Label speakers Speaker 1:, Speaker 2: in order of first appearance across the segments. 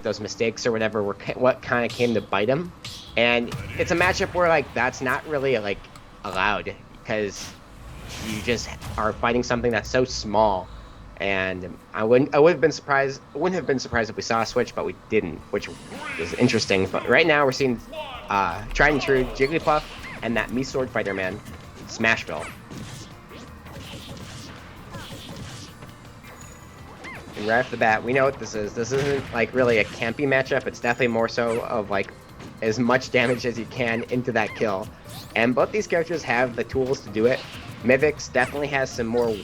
Speaker 1: those mistakes or whatever were what kind of came to bite him. And it's a matchup where like that's not really like allowed because you just are fighting something that's so small. And I wouldn't have been surprised if we saw a switch, but we didn't, which is interesting. But right now we're seeing tried and true Jigglypuff and that Mii Sword Fighter man, Smashville. And right off the bat, we know what this is. This isn't like really a campy matchup. It's definitely more so of like as much damage as you can into that kill. And both these characters have the tools to do it. Mivics definitely has some more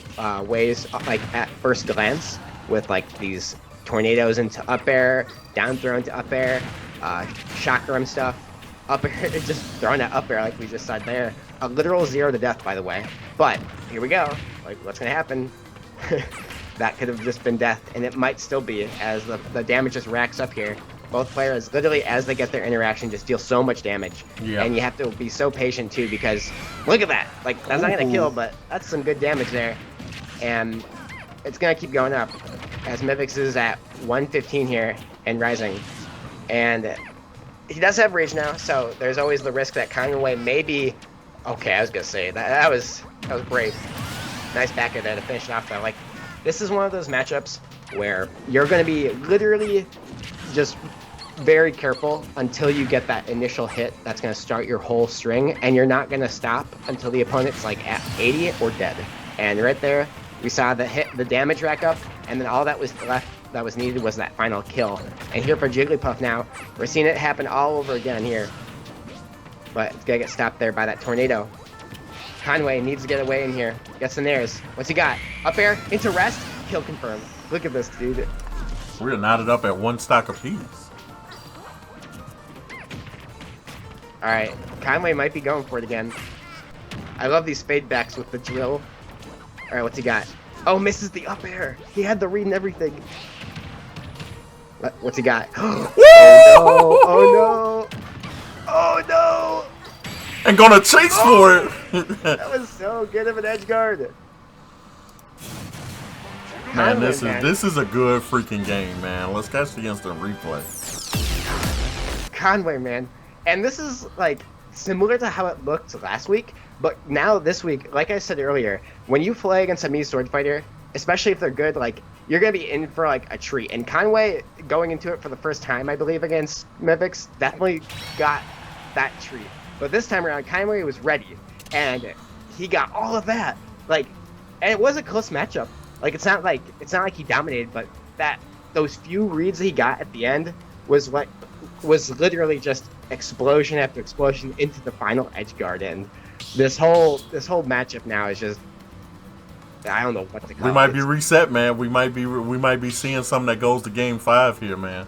Speaker 1: ways, like at first glance, with like these tornadoes into up air, down throw into up air, chakram stuff, up air, just throwing that up air like we just saw there. A literal 0 to death, by the way. But here we go. Like, what's gonna happen? That could have just been death, and it might still be, as the damage just racks up here. Both players, literally, as they get their interaction, just deal so much damage. Yeah. And you have to be so patient, too, because look at that. Like, that's not going to kill, but that's some good damage there. And it's going to keep going up, as Mivics is at 115 here and rising. And he does have rage now, so there's always the risk that Conway may be... Okay, I was going to say, that was brave. Nice back there to finish it off, though. Like, this is one of those matchups where you're going to be literally just very careful until you get that initial hit that's going to start your whole string, and you're not going to stop until the opponent's like at 80 or dead. And right there, we saw the damage rack up, and then all that was left that was needed was that final kill. And here for Jigglypuff now, we're seeing it happen all over again here. But it's going to get stopped there by that tornado. Conway needs to get away in here. Gets the nairs. What's he got? Up air, into rest, kill confirmed. Look at this, dude.
Speaker 2: We're knotted up at 1 stock apiece.
Speaker 1: Alright, Conway might be going for it again. I love these fade backs with the drill. Alright, what's he got? Oh, misses the up air. He had the read and everything. What's he got? Oh no! Oh no! Oh no!
Speaker 2: And gonna chase for it.
Speaker 1: That was so good of an edge guard.
Speaker 2: Man, this is a good freaking game, man. Let's catch the instant replay.
Speaker 1: Conway, man. And this is like similar to how it looked last week, but now this week, like I said earlier, when you play against a Mii Sword Fighter, especially if they're good, like you're gonna be in for like a treat. And Conway, going into it for the first time, I believe, against Mivics, definitely got that treat. But this time around, Conway was ready, and he got all of that. Like, and it was a close matchup. Like, it's not like he dominated, but those few reads that he got at the end was literally just explosion after explosion into the final edge guard. And this whole matchup now is just, I don't know what to call it.
Speaker 2: We might be reset, man. We might be seeing something that goes to Game 5 here, man.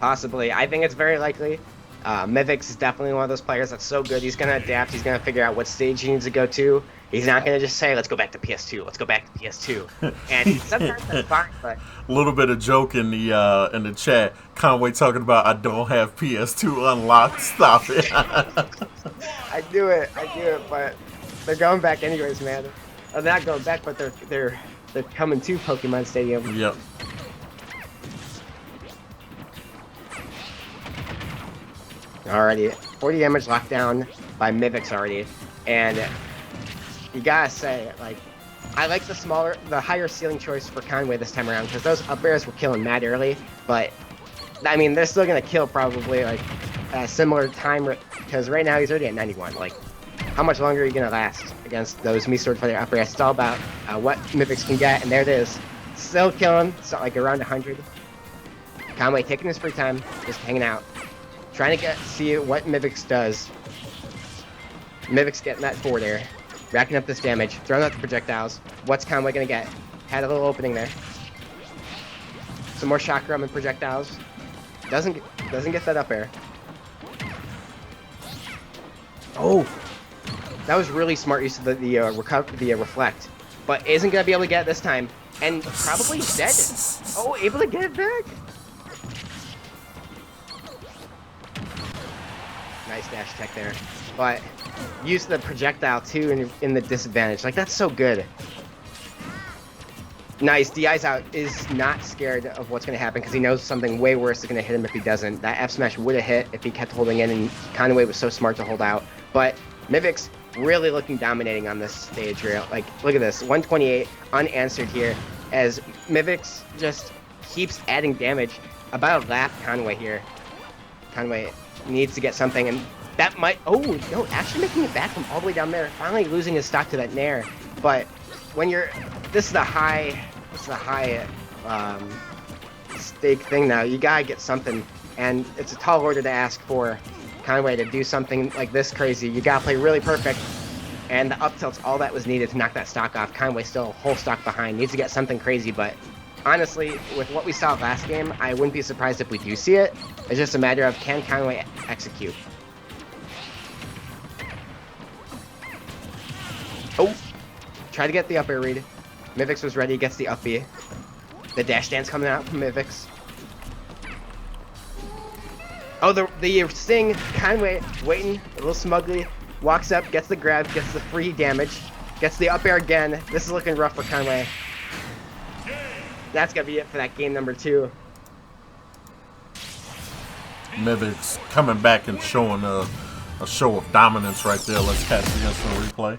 Speaker 1: Possibly. I think it's very likely. Mivics is definitely one of those players that's so good. He's going to adapt. He's going to figure out what stage he needs to go to. He's not going to just say, let's go back to PS2. Let's go back to PS2. And sometimes that's fine, but...
Speaker 2: A little bit of joke in the chat. Conway talking about, I don't have PS2 unlocked. Stop it.
Speaker 1: I do it, but they're going back anyways, man. They're not going back, but they're coming to Pokemon Stadium.
Speaker 2: Yep.
Speaker 1: Alrighty, 40 damage locked down by Mivics already, and you gotta say, like, I like the higher ceiling choice for Conway this time around, because those up airs were killing mad early, but, I mean, they're still gonna kill probably, like, a similar time, because right now he's already at 91, like, how much longer are you gonna last against those Mii Sword Fighter up airs? It's all about what Mivics can get, and there it is. Still killing, so like around 100. Conway taking his free time, just hanging out. Trying to see what Mivics does. Mivics getting that forward air. Racking up this damage. Throwing out the projectiles. What's Conway gonna get? Had a little opening there. Some more chakram and projectiles. Doesn't get that up air. Oh! That was really smart use of the reflect. But isn't gonna be able to get it this time. And probably dead. Oh, able to get it back? Nice dash tech there, but use the projectile too in the disadvantage. Like, that's so good. Nice. DI's out, is not scared of what's going to happen because he knows something way worse is going to hit him if he doesn't. That F smash would have hit if he kept holding in, and Conway was so smart to hold out. But Mivics really looking dominating on this stage here. Like, look at this. 128 unanswered here as Mivics just keeps adding damage. About a lap Conway here. Conway needs to get something, and that might... Oh, no, actually making it back from all the way down there. Finally losing his stock to that Nair. But when you're... This is the high stake thing now. You gotta get something, and it's a tall order to ask for Conway to do something like this crazy. You gotta play really perfect, and the up tilt's all that was needed to knock that stock off. Conway still a whole stock behind. Needs to get something crazy, but honestly, with what we saw last game, I wouldn't be surprised if we do see it. It's just a matter of, can Conway execute? Oh, try to get the up air read. Mivics was ready, gets the up B. The dash dance coming out from Mivics. Oh, the sting, Conway waiting a little smugly, walks up, gets the grab, gets the free damage, gets the up air again. This is looking rough for Conway. That's gonna be it for that game number 2.
Speaker 2: Mivics coming back and showing a show of dominance right there. Let's catch against the replay.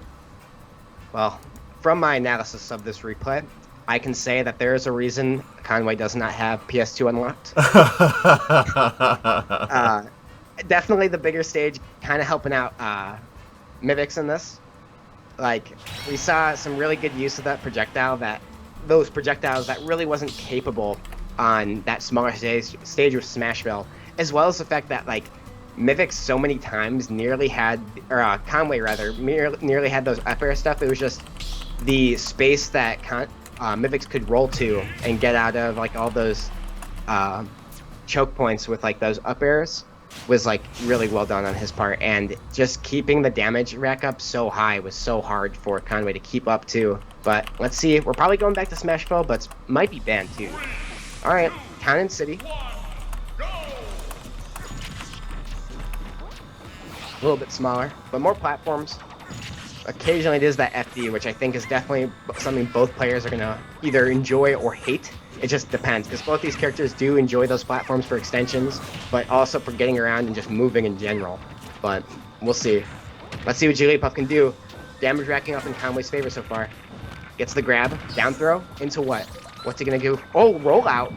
Speaker 2: Well,
Speaker 1: from my analysis of this replay, I can say that there is a reason Conway does not have PS2 unlocked. Definitely the bigger stage kind of helping out Mivics in this. Like, we saw some really good use of that projectile, those projectiles that really wasn't capable on that smaller stage with Smashville, as well as the fact that, like, Mivics so many times nearly had, or Conway rather, nearly had those up air stuff. It was just the space that Mivics could roll to and get out of, like, all those choke points with, like, those up airs was, like, really well done on his part. And just keeping the damage rack up so high was so hard for Conway to keep up to. But let's see. We're probably going back to Smashville, but might be banned too. All right, Town City. A little bit smaller, but more platforms. Occasionally it is that FD, which I think is definitely something both players are going to either enjoy or hate. It just depends, because both these characters do enjoy those platforms for extensions, but also for getting around and just moving in general. But we'll see. Let's see what Jiggilypuff can do. Damage racking up in Conway's favor so far. Gets the grab, down throw, into what? What's he going to do? Oh, rollout!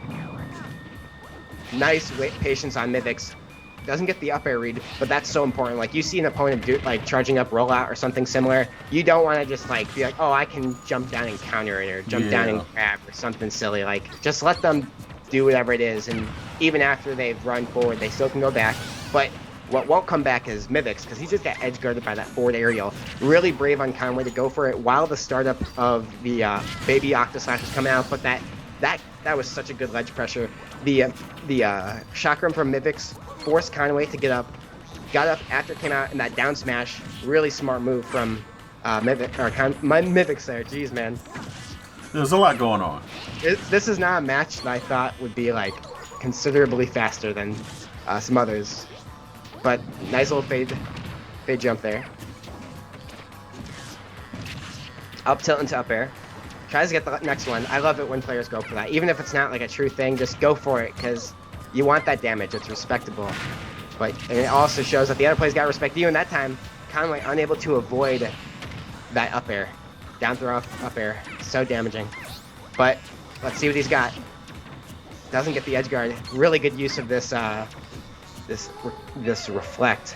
Speaker 1: Nice patience on Mivics. Doesn't get the up air read, but that's so important. Like, you see an opponent charging up rollout or something similar, you don't want to just, like, be like, oh, I can jump down and counter it, or jump down and grab, or something silly. Like, just let them do whatever it is, and even after they've run forward, they still can go back. But what won't come back is Mivics, because he just got edge guarded by that forward aerial. Really brave on Conway to go for it while the startup of the baby Octoslash was coming out, but that was such a good ledge pressure. The chakram from Mivics forced Conway to get up, got up after it came out, and that down smash, really smart move from Mivics there. Jeez, man.
Speaker 2: There's a lot going on.
Speaker 1: This is not a match that I thought would be, like, considerably faster than some others. But nice little fade jump there. Up tilt into up air. Tries to get the next one. I love it when players go for that. Even if it's not, like, a true thing, just go for it, because you want that damage. It's respectable. And it also shows that the other players got to respect you, and that time, Conway unable to avoid that up air. Down throw up air. So damaging. But let's see what he's got. Doesn't get the edge guard. Really good use of this this reflect.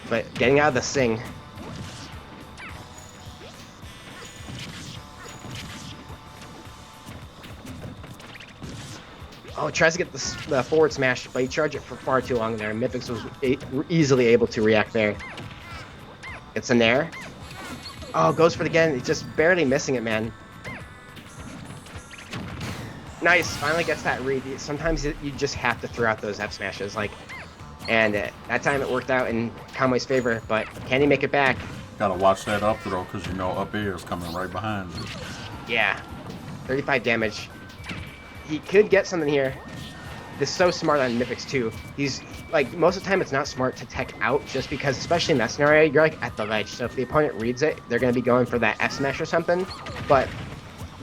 Speaker 1: But getting out of the sing. Oh, tries to get the forward smash, but he charged it for far too long there. Mivics was easily able to react there. It's in there. Oh, goes for it again. He's just barely missing it, man. Nice. Finally gets that read. Sometimes you just have to throw out those F smashes, like, and that time it worked out in Conway's favor. But can he make it back?
Speaker 2: Gotta watch that up throw, because you know up air is coming right behind you.
Speaker 1: Yeah, 35 damage. He could get something here. This is so smart on Mivics too. He's, like, most of the time it's not smart to tech out, just because, especially in that scenario, you're, like, at the ledge. So if the opponent reads it, they're going to be going for that F smash or something. But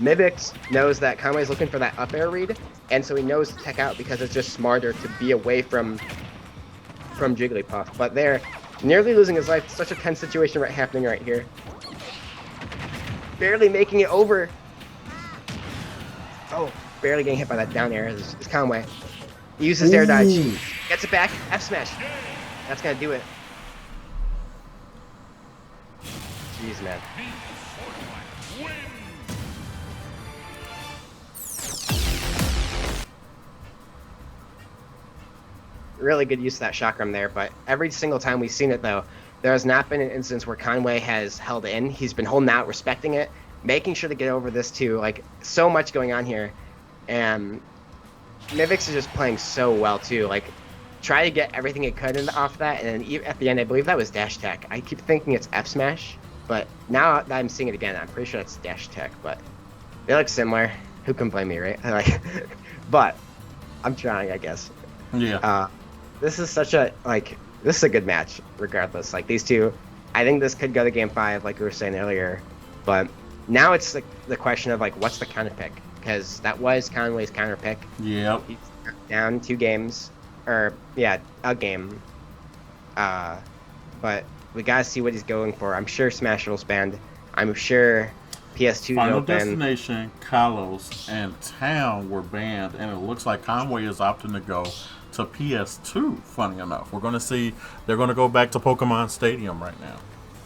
Speaker 1: Mivics knows that Conway's looking for that up air read, and so he knows to tech out because it's just smarter to be away from Jigglypuff. But they're nearly losing his life. Such a tense situation happening right here. Barely making it over. Oh, barely getting hit by that down air is Conway. He uses air dodge. Gets it back. F smash. That's gonna do it. Jeez, man. Really good use of that chakram there, but every single time we've seen it, though, there has not been an instance where Conway has held in. He's been holding out, respecting it, making sure to get over this, too. Like, so much going on here. And Mivics is just playing so well, too. Like, try to get everything it could off that, and then at the end, I believe that was dash tech. I keep thinking it's F smash, but now that I'm seeing it again, I'm pretty sure it's dash tech, but they look similar. Who can blame me, right? Like, but I'm trying, I guess.
Speaker 2: Yeah.
Speaker 1: This is such a, like, this is a good match, regardless. Like, these two, I think this could go to game 5, like we were saying earlier. But now it's the question of, like, what's the counter pick? Because that was Conway's counter pick.
Speaker 2: Yep.
Speaker 1: He's down 2 games. Or, yeah, a game. But we gotta see what he's going for. I'm sure Smash Rules banned. I'm sure PS2
Speaker 2: Final
Speaker 1: open.
Speaker 2: Destination, Kalos, and Town were banned, and it looks like Conway is opting to go to PS2, funny enough. We're going to see, they're going to go back to Pokemon Stadium right now.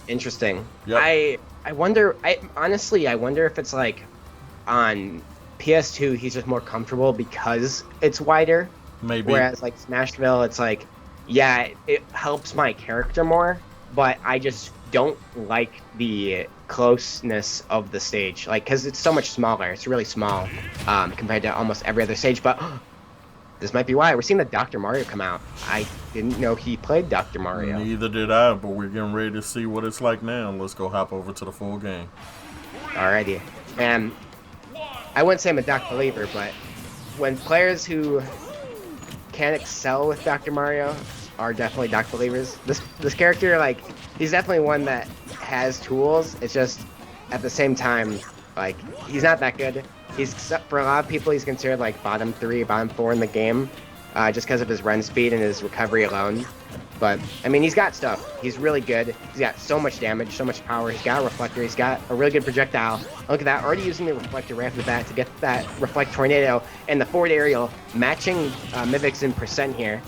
Speaker 1: Interesting.
Speaker 2: Yep.
Speaker 1: I wonder, honestly, I wonder if it's like on PS2 he's just more comfortable because it's wider.
Speaker 2: Maybe.
Speaker 1: Whereas like Smashville, it's like, yeah, it helps my character more, but I just don't like the closeness of the stage. Like, because it's so much smaller. It's really small compared to almost every other stage, but this might be why. We're seeing the Dr. Mario come out. I didn't know he played Dr. Mario.
Speaker 2: Neither did I, but we're getting ready to see what it's like now. Let's go hop over to the full game.
Speaker 1: Alrighty. And I wouldn't say I'm a Doc believer, but when players who can excel with Dr. Mario are definitely Doc believers, this character, like, he's definitely one that has tools. It's just, at the same time, like, he's not that good. He's, for a lot of people, he's considered like bottom 3, bottom 4 in the game, just because of his run speed and his recovery alone. But I mean, he's got stuff. He's really good. He's got so much damage, so much power. He's got a reflector. He's got a really good projectile. Look at that, already using the reflector right off the bat to get that reflect tornado and the forward aerial, matching Mivics in percent here.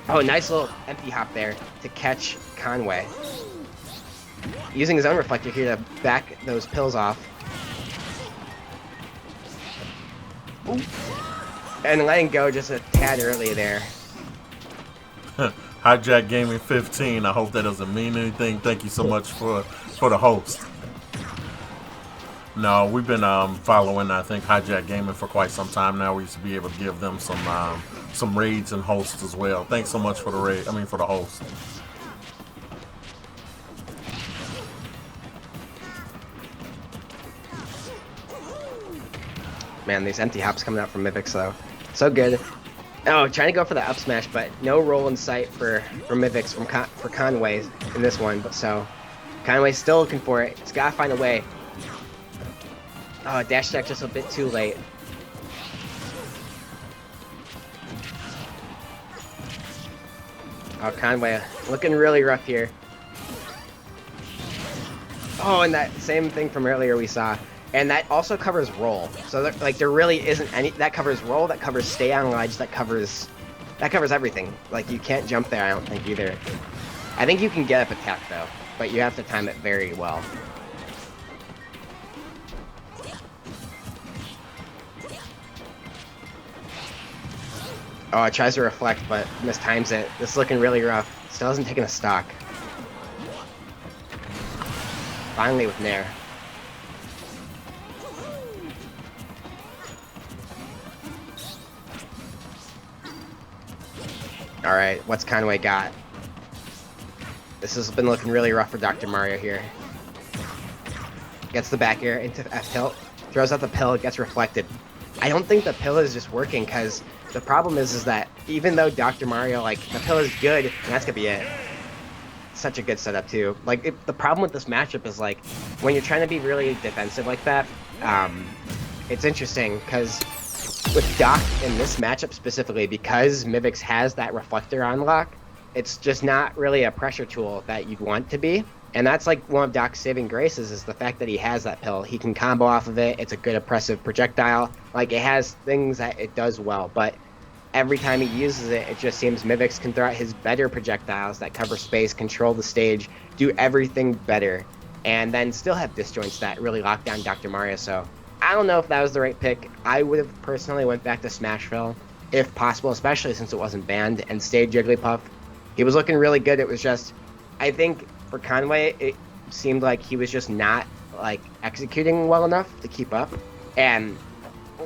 Speaker 1: Oh, nice little empty hop there to catch Conway. Using his own reflector here to back those pills off. Ooh. And letting go just a tad early there.
Speaker 2: Hijack Gaming 15. I hope that doesn't mean anything. Thank you so much for the host. No, we've been following, I think, Hijack Gaming for quite some time now. We used to be able to give them some raids and hosts as well. Thanks so much for the raid. I mean, for the host.
Speaker 1: Man, these empty hops coming out from Mivics, though. So good. Oh, trying to go for the up smash, but no roll in sight for Mivics for Conway in this one. But so, Conway's still looking for it. He's got to find a way. Oh, dash attack just a bit too late. Oh, Conway looking really rough here. Oh, and that same thing from earlier we saw. And that also covers roll. So there really isn't any, that covers roll, that covers stay on ledge, that covers everything. Like, you can't jump there, I don't think, either. I think you can get up attack though, but you have to time it very well. Oh, it tries to reflect, but mistimes it. This is looking really rough. Still hasn't taken a stock. Finally with Nair. Alright, what's Conway got? This has been looking really rough for Dr. Mario here. Gets the back air into F-tilt, throws out the pill, gets reflected. I don't think the pill is just working, because the problem is that even though Dr. Mario, like, the pill is good, and that's gonna be it. such a good setup too. Like the problem with this matchup is like when you're trying to be really defensive like that, it's interesting because with Doc in this matchup specifically, because Mivics has that reflector on lock, it's just not really a pressure tool that you'd want to be. And that's like one of Doc's saving graces is the fact that he has that pill. He can combo off of it. It's a good oppressive projectile. Like it has things that it does well, but every time he uses it, it just seems Mivics can throw out his better projectiles that cover space, control the stage, do everything better, and then still have disjoints that really lock down Dr. Mario. So I don't know if that was the right pick. I would have personally went back to Smashville if possible, especially since it wasn't banned, and stayed Jigglypuff. He was looking really good. It was just, I think for Conway, it seemed like he was just not like executing well enough to keep up. And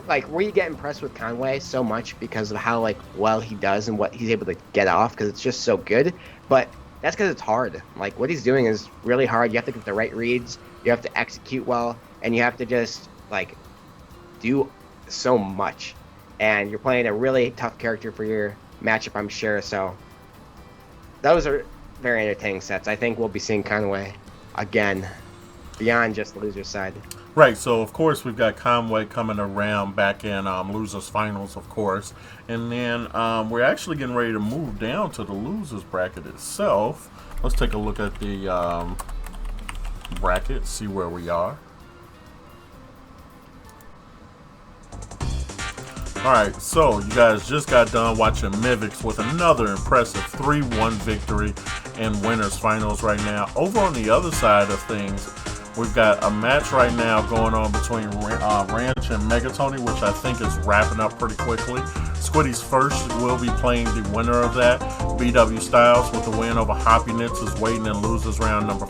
Speaker 1: like we get impressed with Conway so much because of how like well he does and what he's able to get off because it's just so good. But that's because it's hard. Like what he's doing is really hard. You have to get the right reads. You have to execute well, and you have to just like do so much. And you're playing a really tough character for your matchup, I'm sure. So those are very entertaining sets. I think we'll be seeing Conway again beyond just the loser's side.
Speaker 2: Right, so of course we've got Conway coming around back in losers finals, of course, and then we're actually getting ready to move down to the losers bracket itself. Let's take a look at the bracket, see where we are. Alright, so you guys just got done watching Mivics with another impressive 3-1 victory in winners finals right now. Over on the other side of things, we've got a match right now going on between Ranch and Megatony, which I think is wrapping up pretty quickly. Squiddy's first will be playing the winner of that. BW Styles with the win over Hoppy Knits is waiting in losers round number